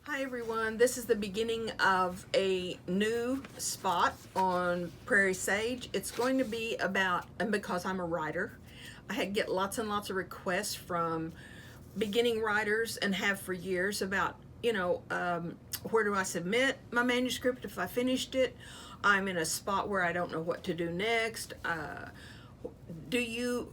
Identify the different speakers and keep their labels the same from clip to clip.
Speaker 1: Hi everyone, this is the beginning of a new spot on Prairie Sage. It's going to be about, and because I'm a writer, get lots and lots of requests from beginning writers and have for years about, where do I submit my manuscript if I finished it? I'm in a spot where I don't know what to do next. Do you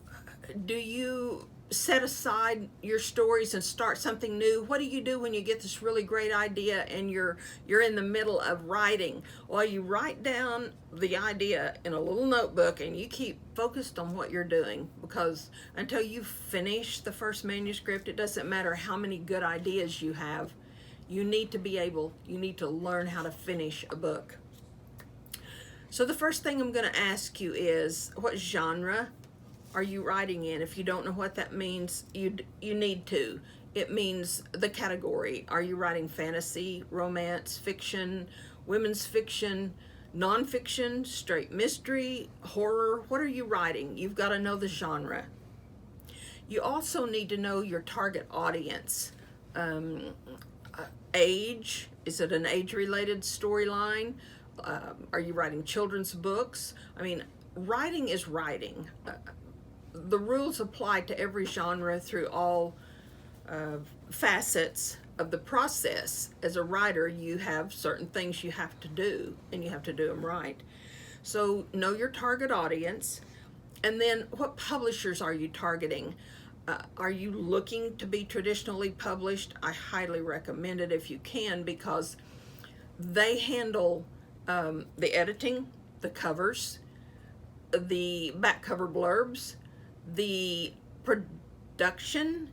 Speaker 1: do you set aside your stories and start something new? What do you do when you get this really great idea and you're in the middle of writing? Well, you write down the idea in a little notebook and you keep focused on what you're doing, because until you finish the first manuscript, it doesn't matter how many good ideas you have. You need to learn how to finish a book. So the first thing I'm going to ask you is, what genre are you writing in? If you don't know what that means, you need to. It means the category. Are you writing fantasy, romance, fiction, women's fiction, nonfiction, straight mystery, horror? What are you writing? You've got to know the genre. You also need to know your target audience. Age, is it an age-related storyline? Are you writing children's books? I mean, writing is writing. The rules apply to every genre through all facets of the process. As a writer, you have certain things you have to do, and you have to do them right. So know your target audience, and then what publishers are you targeting? Are you looking to be traditionally published? I highly recommend it if you can, because they handle the editing, the covers, the back cover blurbs, the production,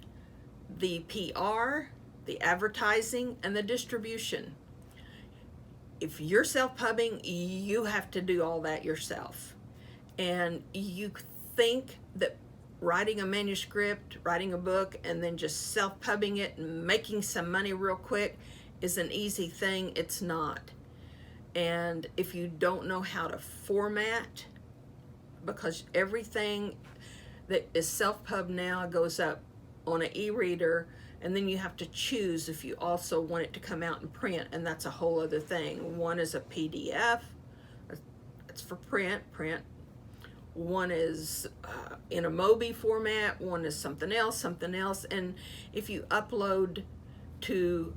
Speaker 1: the PR, the advertising, and the distribution. If you're self-pubbing, you have to do all that yourself. And you think that writing a manuscript, writing a book, and then just self-pubbing it and making some money real quick is an easy thing. It's not. And if you don't know how to format, because everything that is self-pub now goes up on an e-reader, and then you have to choose if you also want it to come out in print, and that's a whole other thing. One is a PDF, it's for print. One is in a Mobi format, one is something else, and if you upload to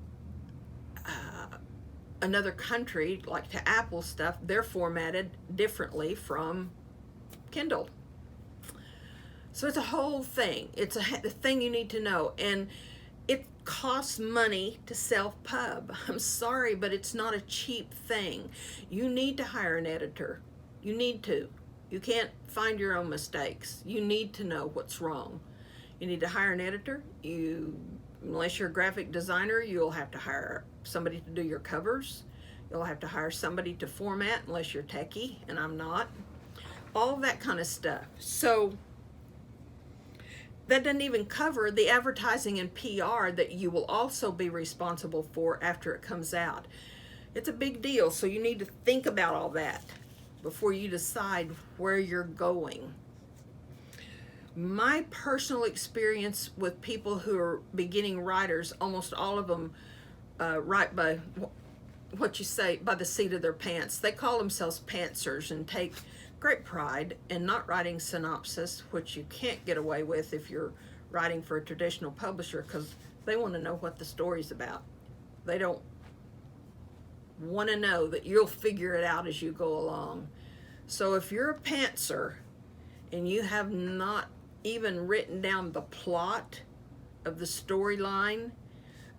Speaker 1: another country, like to Apple stuff, they're formatted differently from Kindle. So it's a whole thing. It's a thing you need to know. And it costs money to self-pub. I'm sorry, but it's not a cheap thing. You need to hire an editor. You need to. You can't find your own mistakes. You need to know what's wrong. You need to hire an editor. Unless you're a graphic designer, you'll have to hire somebody to do your covers. You'll have to hire somebody to format, unless you're techie, and I'm not. All that kind of stuff. So that doesn't even cover the advertising and PR that you will also be responsible for after it comes out. It's a big deal, so you need to think about all that before you decide where you're going. My personal experience with people who are beginning writers, almost all of them write by what you say, by the seat of their pants. They call themselves pantsers and take great pride in not writing synopsis, which you can't get away with if you're writing for a traditional publisher, because they want to know what the story's about. They don't want to know that you'll figure it out as you go along. So if you're a pantser and you have not even written down the plot of the storyline,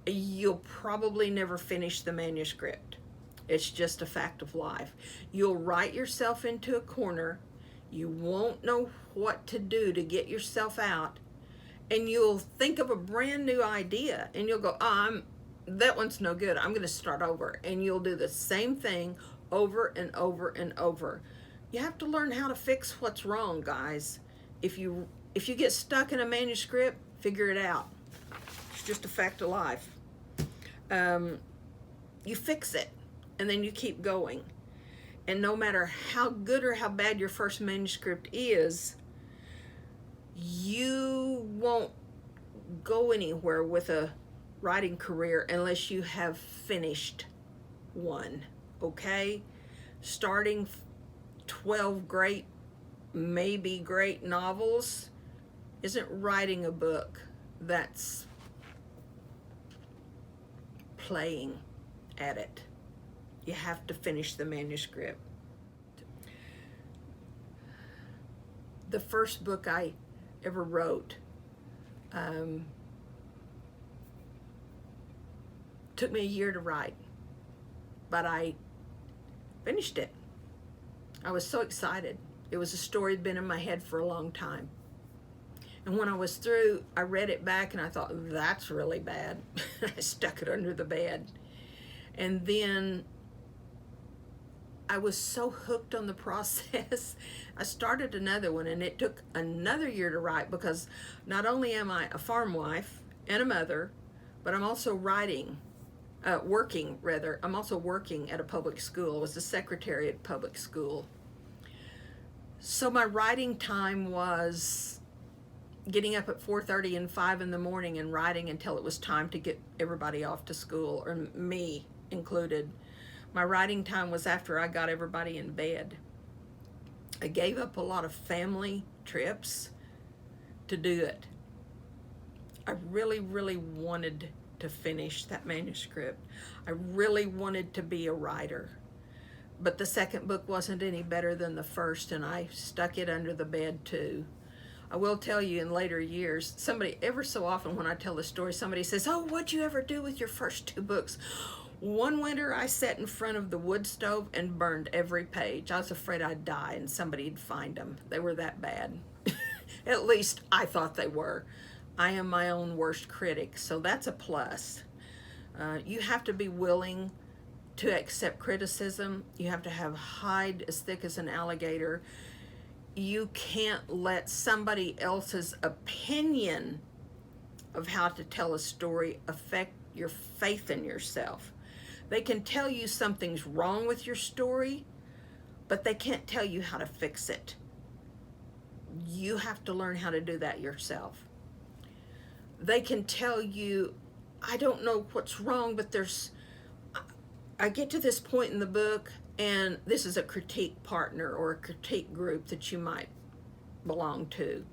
Speaker 1: you'll probably never finish the manuscript. It's just a fact of life. You'll write yourself into a corner. You won't know what to do to get yourself out. And you'll think of a brand new idea and you'll go, that one's no good. I'm going to start over. And you'll do the same thing over and over and over. You have to learn how to fix what's wrong, guys. If you get stuck in a manuscript, figure it out. It's just a fact of life. You fix it, and then you keep going. And no matter how good or how bad your first manuscript is, you won't go anywhere with a writing career unless you have finished one, okay? Starting 12 great, maybe great novels isn't writing a book. That's playing at it. You have to finish the manuscript. The first book I ever wrote took me a year to write, but I finished it. I was so excited. It was a story that had been in my head for a long time. And when I was through, I read it back and I thought, that's really bad. I stuck it under the bed. And then I was so hooked on the process, I started another one, and it took another year to write, because not only am I a farm wife and a mother, but I'm also I'm also working at a public school. I was the secretary at a public school. So my writing time was getting up at 4:30 and 5 in the morning and writing until it was time to get everybody off to school, or me included. My writing time was after I got everybody in bed. I gave up a lot of family trips to do it. I really, really wanted to finish that manuscript. I really wanted to be a writer. But the second book wasn't any better than the first, and I stuck it under the bed too. I will tell you, in later years, somebody, ever so often when I tell the story, somebody says, "Oh, what'd you ever do with your first two books?" One winter I sat in front of the wood stove and burned every page. I was afraid I'd die and somebody'd find them. They were that bad. At least I thought they were. I am my own worst critic, so that's a plus. You have to be willing to accept criticism. You have to have hide as thick as an alligator. You can't let somebody else's opinion of how to tell a story affect your faith in yourself. They can tell you something's wrong with your story, but they can't tell you how to fix it. You have to learn how to do that yourself. They can tell you, I don't know what's wrong, but I get to this point in the book, and this is a critique partner or a critique group that you might belong to.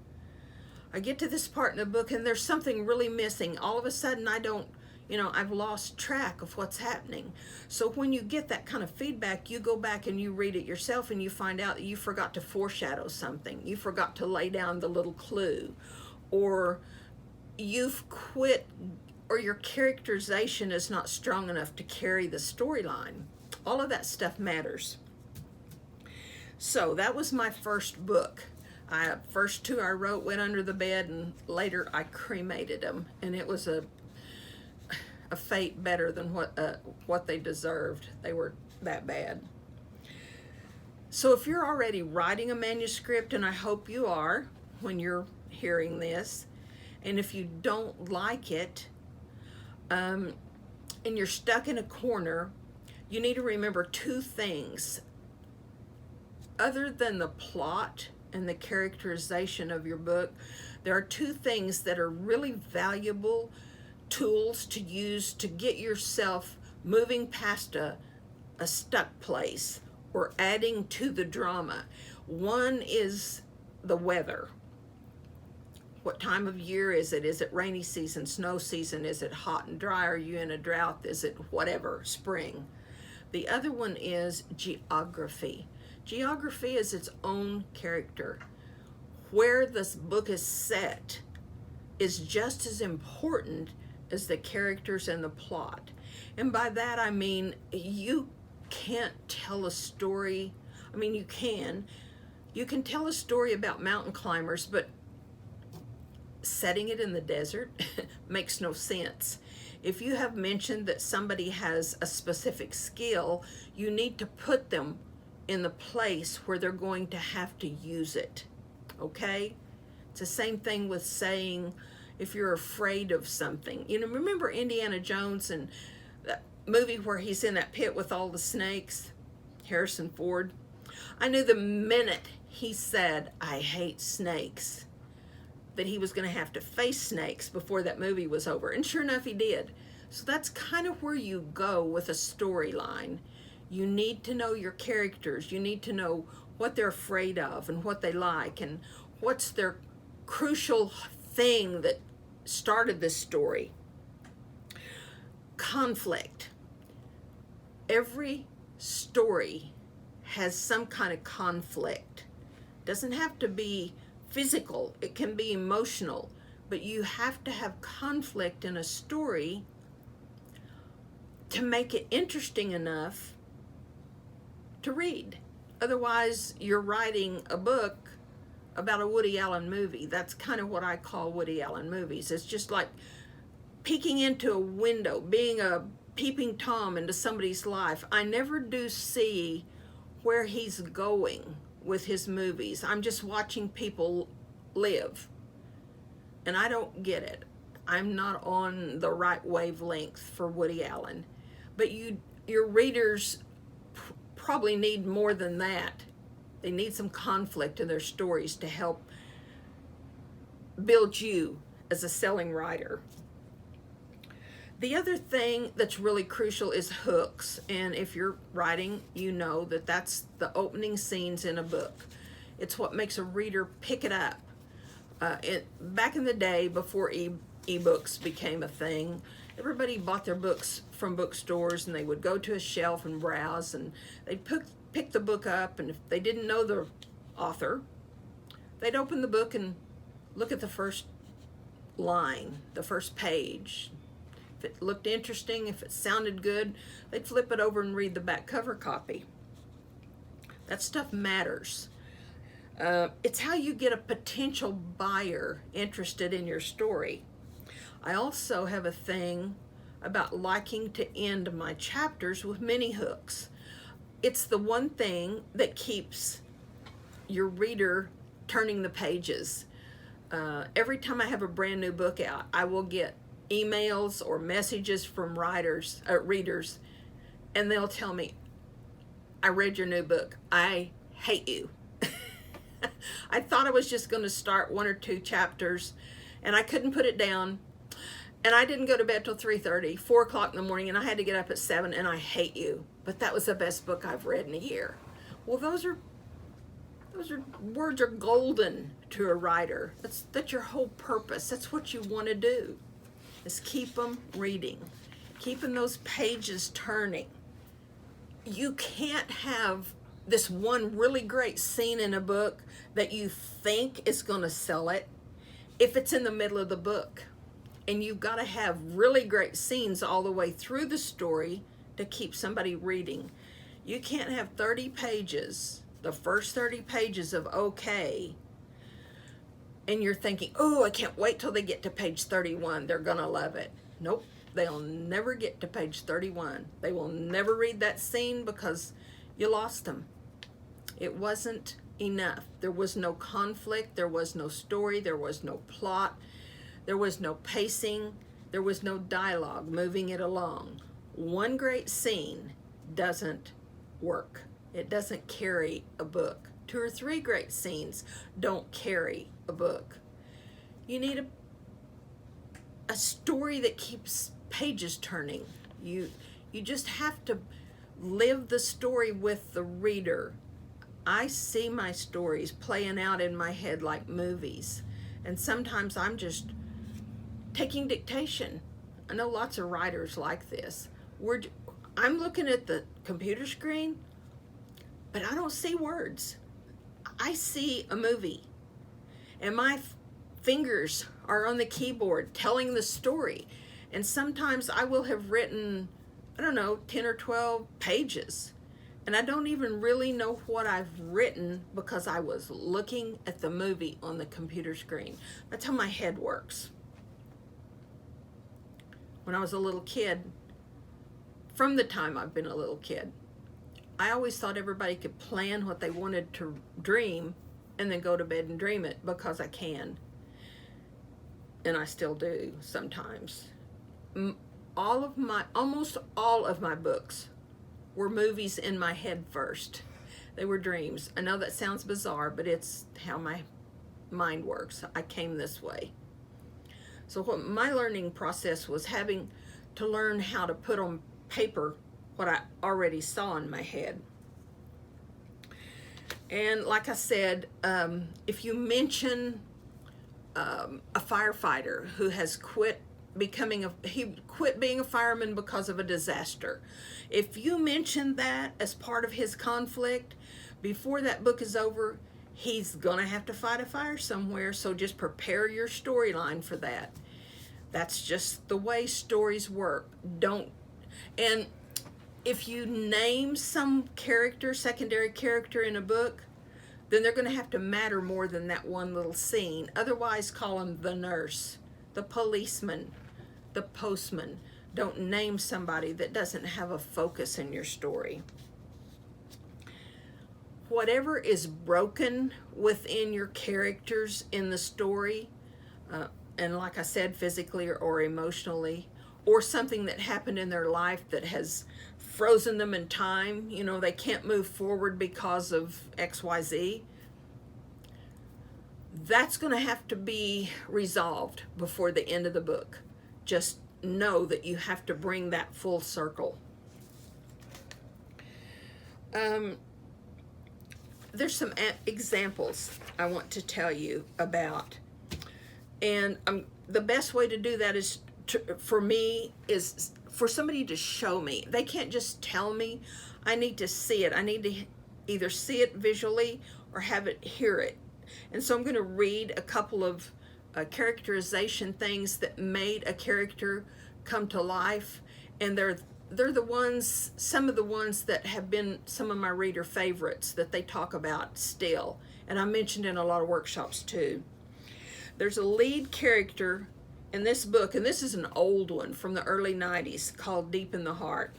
Speaker 1: I get to this part in the book and there's something really missing. All of a sudden I've lost track of what's happening. So when you get that kind of feedback, you go back and you read it yourself and you find out that you forgot to foreshadow something. You forgot to lay down the little clue, or you've quit, or your characterization is not strong enough to carry the storyline. All of that stuff matters. So that was my first book. First two I wrote went under the bed, and later I cremated them, and it was a fate better than what they deserved. They were that bad. So if you're already writing a manuscript, and I hope you are when you're hearing this, and if you don't like it, and you're stuck in a corner, you need to remember two things. Other than the plot and the characterization of your book, there are two things that are really valuable tools to use to get yourself moving past a stuck place or adding to the drama. One is the weather. What time of year is it? Is it rainy season, snow season? Is it hot and dry? Are you in a drought? Is it whatever, spring? The other one is geography. Geography is its own character. Where this book is set is just as important as the characters and the plot. And by that I mean, you can't tell a story. I mean, you can tell a story about mountain climbers, but setting it in the desert makes no sense. If you have mentioned that somebody has a specific skill, you need to put them in the place where they're going to have to use it, okay? It's the same thing with saying, if you're afraid of something. Remember Indiana Jones and that movie where he's in that pit with all the snakes? Harrison Ford. I knew the minute he said, "I hate snakes," that he was going to have to face snakes before that movie was over. And sure enough, he did. So that's kind of where you go with a storyline. You need to know your characters. You need to know what they're afraid of and what they like and what's their crucial thing that started this story. Conflict. Every story has some kind of conflict. Doesn't have to be physical, it can be emotional, but you have to have conflict in a story to make it interesting enough to read. Otherwise, you're writing a book about a Woody Allen movie. That's kind of what I call Woody Allen movies. It's just like peeking into a window, being a peeping Tom into somebody's life. I never do see where he's going with his movies. I'm just watching people live, and I don't get it. I'm not on the right wavelength for Woody Allen. But your readers probably need more than that. They need some conflict in their stories to help build you as a selling writer. The other thing that's really crucial is hooks. And if you're writing, you know that that's the opening scenes in a book. It's what makes a reader pick it up. Back in the day, before e-books became a thing, everybody bought their books from bookstores, and they would go to a shelf and browse, and they'd pick the book up, and if they didn't know the author, they'd open the book and look at the first line, the first page. If it looked interesting, if it sounded good, they'd flip it over and read the back cover copy. That stuff matters. It's how you get a potential buyer interested in your story. I also have a thing about liking to end my chapters with mini hooks. It's the one thing that keeps your reader turning the pages. Every time I have a brand new book out, I will get emails or messages from readers, and they'll tell me, I read your new book. I hate you. I thought I was just going to start 1 or 2 chapters, and I couldn't put it down. And I didn't go to bed till 3:30, 4 o'clock in the morning, and I had to get up at 7, and I hate you. But that was the best book I've read in a year. Well, those words are golden to a writer. That's your whole purpose. That's what you want to do, is keep them reading, keeping those pages turning. You can't have this one really great scene in a book that you think is going to sell it if it's in the middle of the book. And you've got to have really great scenes all the way through the story to keep somebody reading. You can't have 30 pages, the first 30 pages of okay, and you're thinking, oh, I can't wait till they get to page 31. They're going to love it. Nope, they'll never get to page 31. They will never read that scene because you lost them. It wasn't enough. There was no conflict. There was no story. There was no plot. There was no pacing. There was no dialogue moving it along. One great scene doesn't work. It doesn't carry a book. 2 or 3 great scenes don't carry a book. You need a story that keeps pages turning. You just have to live the story with the reader. I see my stories playing out in my head like movies, and sometimes I'm just taking dictation. I know lots of writers like this. I'm looking at the computer screen, but I don't see words. I see a movie, and my fingers are on the keyboard telling the story. And sometimes I will have written, 10 or 12 pages, and I don't even really know what I've written because I was looking at the movie on the computer screen. That's how my head works. When I was a little kid, from the time I've been a little kid, I always thought everybody could plan what they wanted to dream and then go to bed and dream it, because I can. And I still do sometimes. Almost all of my books were movies in my head first. They were dreams. I know that sounds bizarre, but it's how my mind works. I came this way. So what my learning process was having to learn how to put on paper what I already saw in my head. And like I said, if you mention a firefighter who has quit he quit being a fireman because of a disaster. If you mention that as part of his conflict, before that book is over, he's gonna have to fight a fire somewhere, so just prepare your storyline for that. That's just the way stories work. And if you name some character, secondary character in a book, then they're going to have to matter more than that one little scene. Otherwise, call them the nurse, the policeman, the postman. Don't name somebody that doesn't have a focus in your story. Whatever is broken within your characters in the story, and like I said, physically or emotionally, or something that happened in their life that has frozen them in time, they can't move forward because of XYZ, that's going to have to be resolved before the end of the book. Just know that you have to bring that full circle. There's some examples I want to tell you about. And the best way to do that is for me is for somebody to show me. They can't just tell me. I need to see it. I need to either see it visually or hear it. And so I'm going to read a couple of characterization things that made a character come to life, and they're the ones, some of the ones that have been some of my reader favorites that they talk about still, and I mentioned in a lot of workshops too. There's a lead character in this book, and this is an old one from the early 90s called Deep in the Heart.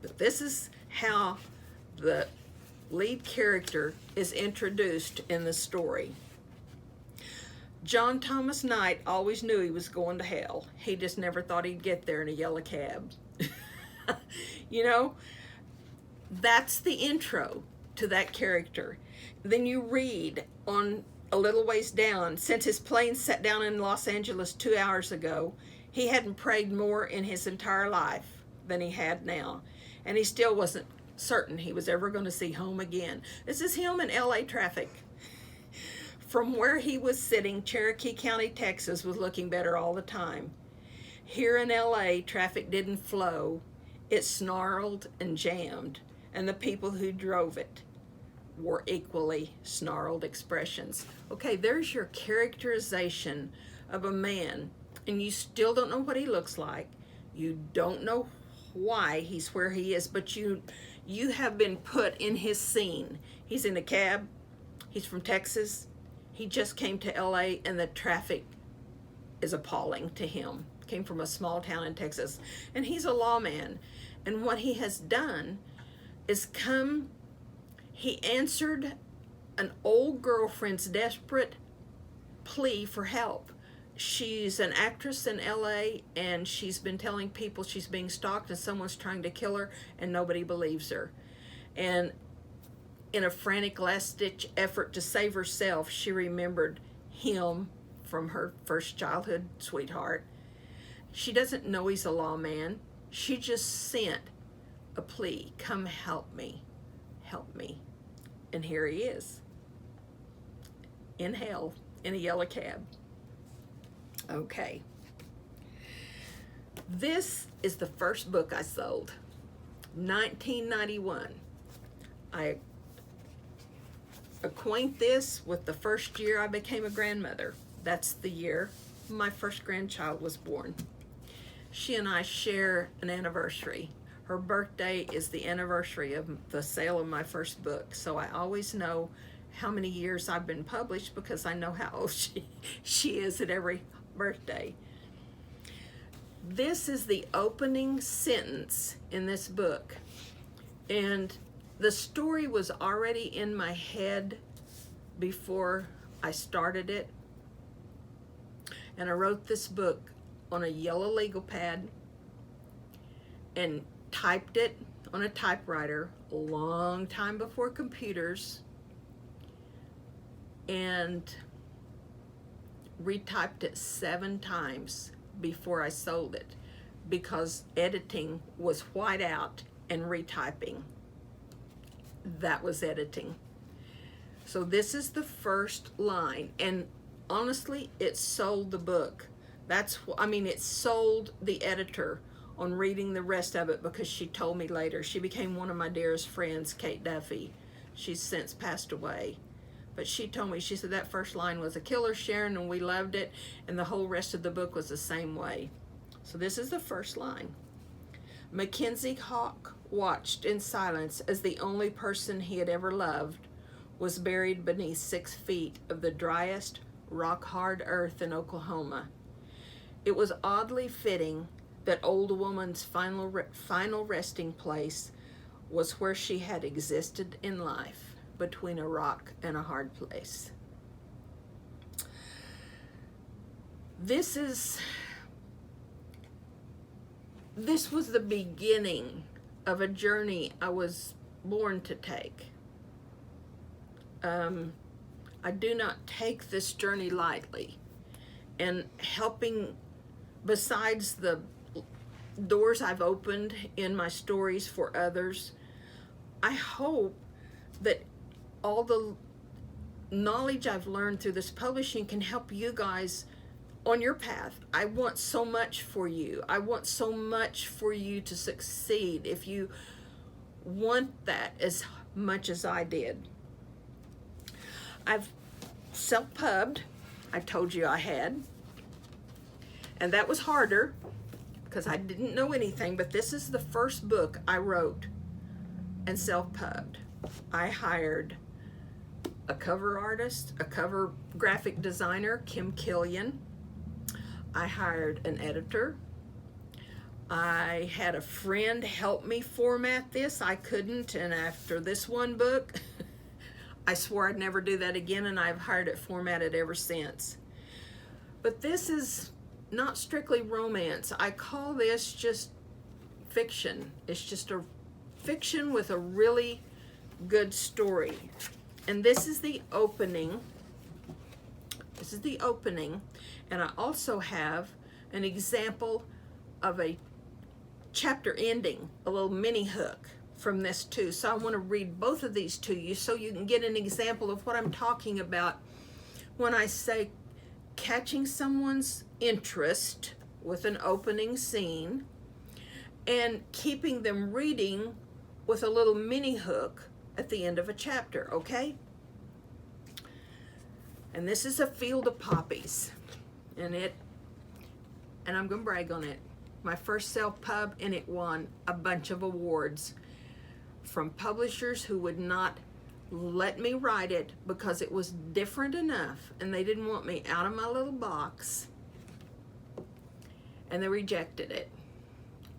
Speaker 1: But this is how the lead character is introduced in the story. John Thomas Knight always knew he was going to hell. He just never thought he'd get there in a yellow cab. That's the intro to that character. Then you read on a little ways down, since his plane set down in Los Angeles 2 hours ago, he hadn't prayed more in his entire life than he had now. And he still wasn't certain he was ever going to see home again. This is him in LA traffic. From where he was sitting, Cherokee County, Texas was looking better all the time. Here in LA, traffic didn't flow. It snarled and jammed, and the people who drove it wore equally snarled expressions. Okay, there's your characterization of a man, and you still don't know what he looks like. You don't know why he's where he is, but you have been put in his scene. He's in a cab. He's from Texas. He just came to LA, and the traffic is appalling to him. Came from a small town in Texas, and he's a lawman. And what he has done is he answered an old girlfriend's desperate plea for help. She's an actress in LA, and she's been telling people she's being stalked and someone's trying to kill her, and nobody believes her. And in a frantic last-ditch effort to save herself, she remembered him from her first childhood sweetheart. She doesn't know he's a lawman. She just sent a plea, come help me, help me. And here he is, in hell, in a yellow cab. Okay. This is the first book I sold, 1991. I acquaint this with the first year I became a grandmother. That's the year my first grandchild was born. She and I share an anniversary. Her birthday is the anniversary of the sale of my first book, so I always know how many years I've been published because I know how old she is at every birthday. This is the opening sentence in this book, and the story was already in my head before I started it, and I wrote this book on a yellow legal pad and typed it on a typewriter a long time before computers, and retyped it 7 times before I sold it, because editing was white out and retyping. That was editing. So this is the first line, and honestly, it sold the book. It sold the editor on reading the rest of it, because she told me later. She became one of my dearest friends, Kate Duffy. She's since passed away. But she told me, she said that first line was a killer, Sharon, and we loved it, and the whole rest of the book was the same way. So this is the first line. Mackenzie Hawk watched in silence as the only person he had ever loved was buried beneath 6 feet of the driest, rock-hard earth in Oklahoma. It was oddly fitting that old woman's final resting place was where she had existed in life, between a rock and a hard place. This was the beginning of a journey I was born to take. I do not take this journey lightly, and helping, besides the doors I've opened in my stories for others, I hope that all the knowledge I've learned through this publishing can help you guys on your path. I want so much for you. I want so much for you to succeed, if you want that as much as I did. I've self-pubbed. I told you I had. And that was harder because I didn't know anything, but this is the first book I wrote and self-pubbed. I hired a cover artist, a cover graphic designer, Kim Killian. I hired an editor. I had a friend help me format this. I couldn't, and after this one book, I swore I'd never do that again, and I've hired it formatted ever since. But this is not strictly romance. I call this just fiction. It's just a fiction with a really good story. And this is the opening. This is the opening. And I also have an example of a chapter ending, a little mini hook from this too. So I want to read both of these to you so you can get an example of what I'm talking about when I say catching someone's interest with an opening scene and keeping them reading with a little mini hook at the end of a chapter, okay? And this is A Field of Poppies, and I'm gonna brag on it. My first self-pub, and it won a bunch of awards from publishers who would not let me write it because it was different enough, and they didn't want me out of my little box, and they rejected it.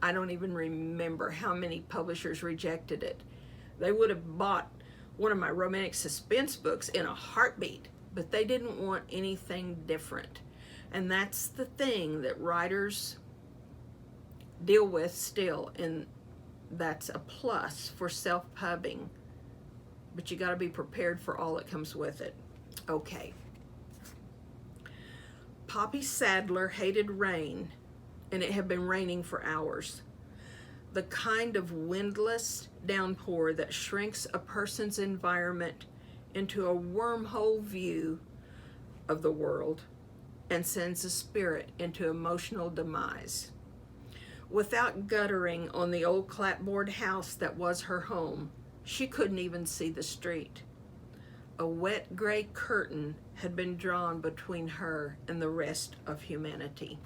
Speaker 1: I don't even remember how many publishers rejected it. They would have bought one of my romantic suspense books in a heartbeat, but they didn't want anything different. And that's the thing that writers deal with still, and that's a plus for self-pubbing. But you got to be prepared for all that comes with it. Okay. Poppy Sadler hated rain, and it had been raining for hours. The kind of windless downpour that shrinks a person's environment into a wormhole view of the world and sends a spirit into emotional demise. Without guttering on the old clapboard house that was her home, she couldn't even see the street. A wet gray curtain had been drawn between her and the rest of humanity.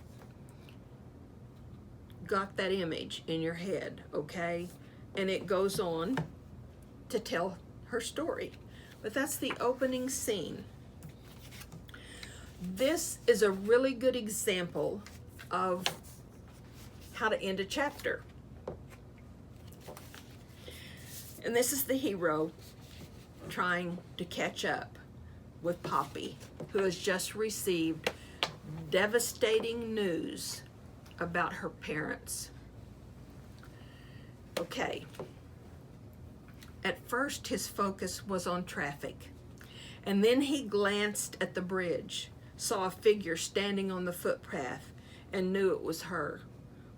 Speaker 1: Got that image in your head, okay? And it goes on to tell her story. But that's the opening scene. This is a really good example of how to end a chapter. And this is the hero trying to catch up with Poppy, who has just received devastating news about her parents. Okay. At first, his focus was on traffic And then he glanced at the bridge, saw a figure standing on the footpath, and knew it was her.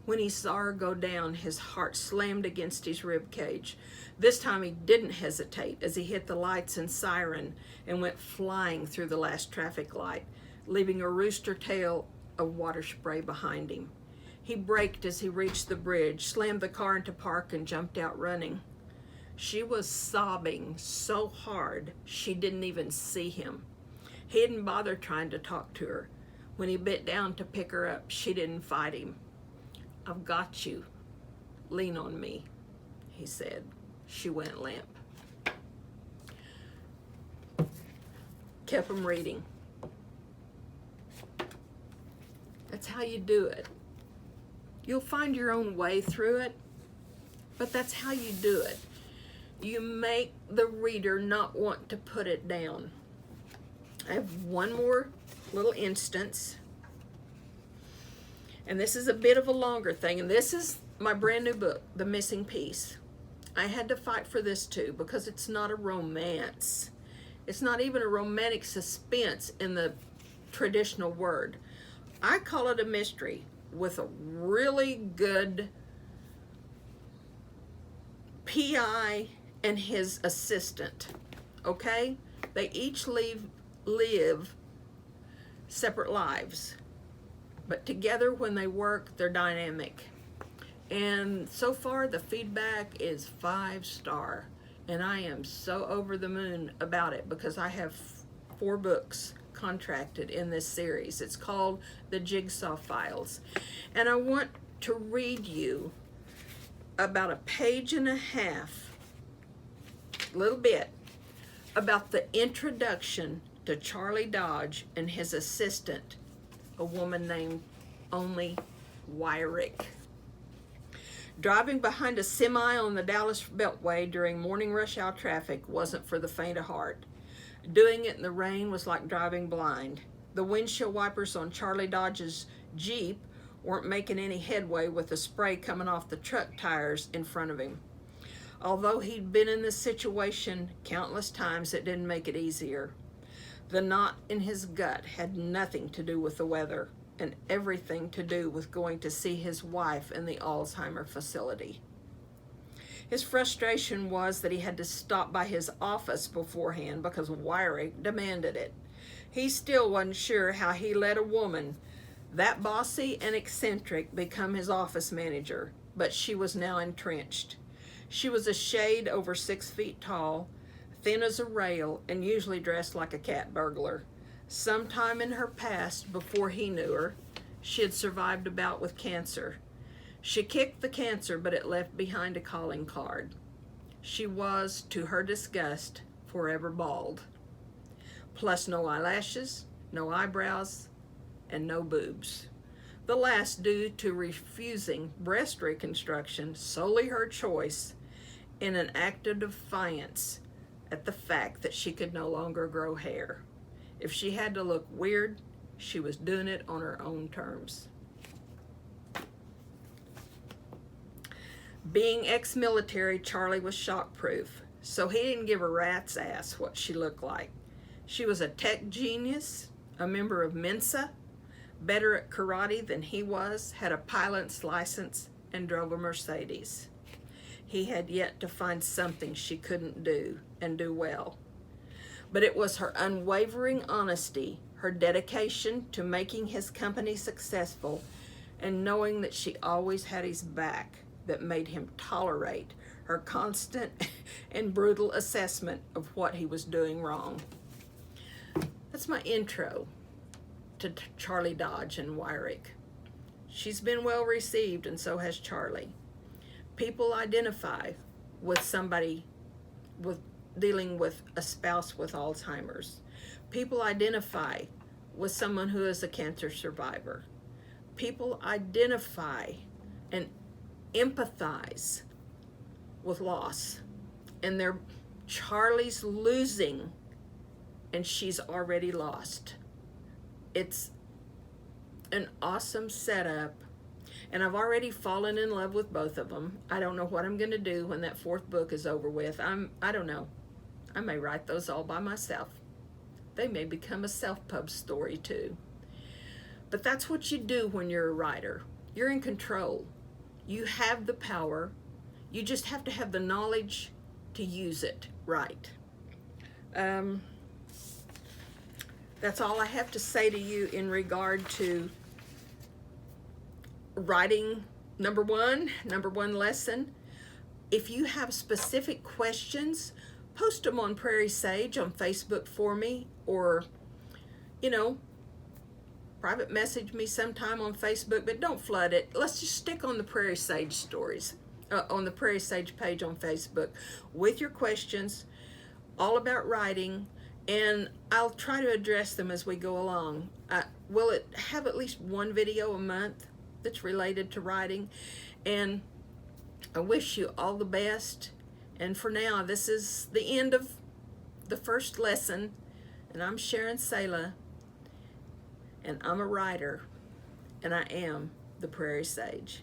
Speaker 1: When he saw her go down, his heart slammed against his rib cage. This time he didn't hesitate as he hit the lights and siren and went flying through the last traffic light, leaving a rooster tail of water spray behind him. He braked as he reached the bridge, slammed the car into park, and jumped out running. She was sobbing so hard she didn't even see him. He didn't bother trying to talk to her. When he bent down to pick her up, she didn't fight him. "I've got you. Lean on me," he said. She went limp. Kept him reading. That's how you do it. You'll find your own way through it, but that's how you do it. You make the reader not want to put it down. I have one more little instance, and this is a bit of a longer thing, and this is my brand new book, The Missing Piece. I had to fight for this too because it's not a romance. It's not even a romantic suspense in the traditional word. I call it a mystery with a really good PI and his assistant, okay? They each live separate lives, but together when they work, they're dynamic. And so far, the feedback is 5-star, and I am so over the moon about it because I have 4 books contracted in this series. It's called The Jigsaw Files, and I want to read you about a page and a half, little bit, about the introduction to Charlie Dodge and his assistant, a woman named Only Wyrick. Driving behind a semi on the Dallas Beltway during morning rush hour traffic wasn't for the faint of heart. Doing it in the rain was like driving blind. The windshield wipers on Charlie Dodge's Jeep weren't making any headway with the spray coming off the truck tires in front of him. Although he'd been in this situation countless times, it didn't make it easier. The knot in his gut had nothing to do with the weather and everything to do with going to see his wife in the Alzheimer facility. His frustration was that he had to stop by his office beforehand because Wyrick demanded it. He still wasn't sure how he let a woman that bossy and eccentric become his office manager, but she was now entrenched. She was a shade over 6 feet tall, thin as a rail, and usually dressed like a cat burglar. Sometime in her past, before he knew her, she had survived a bout with cancer. She kicked the cancer, but it left behind a calling card. She was, to her disgust, forever bald. Plus no eyelashes, no eyebrows, and no boobs. The last due to refusing breast reconstruction, solely her choice, in an act of defiance at the fact that she could no longer grow hair. If she had to look weird, she was doing it on her own terms. Being ex-military, Charlie was shock-proof, so he didn't give a rat's ass what she looked like. She was a tech genius, a member of Mensa, better at karate than he was, had a pilot's license, and drove a Mercedes. He had yet to find something she couldn't do, and do well. But it was her unwavering honesty, her dedication to making his company successful, and knowing that she always had his back that made him tolerate her constant and brutal assessment of what he was doing wrong. That's my intro to Charlie Dodge and Wyrick. She's been well received, and so has Charlie. People identify with somebody with dealing with a spouse with Alzheimer's. People identify with someone who is a cancer survivor. People identify and empathize with loss. And Charlie's losing, and she's already lost. It's an awesome setup, and I've already fallen in love with both of them. I don't know what I'm going to do when that 4th book is over with. I don't know. I may write those all by myself. They may become a self-pub story too. But that's what you do when you're a writer. You're in control. You have the power. You just have to have the knowledge to use it right. That's all I have to say to you in regard to writing number one lesson. If you have specific questions, post them on Prairie Sage on Facebook for me, or, private message me sometime on Facebook, but don't flood it. Let's just stick on the Prairie Sage stories, on the Prairie Sage page on Facebook with your questions, all about writing, and I'll try to address them as we go along. Will it have at least one video a month that's related to writing? And I wish you all the best. And for now, this is the end of the first lesson. And I'm Sharon Sala, and I'm a writer, and I am the Prairie Sage.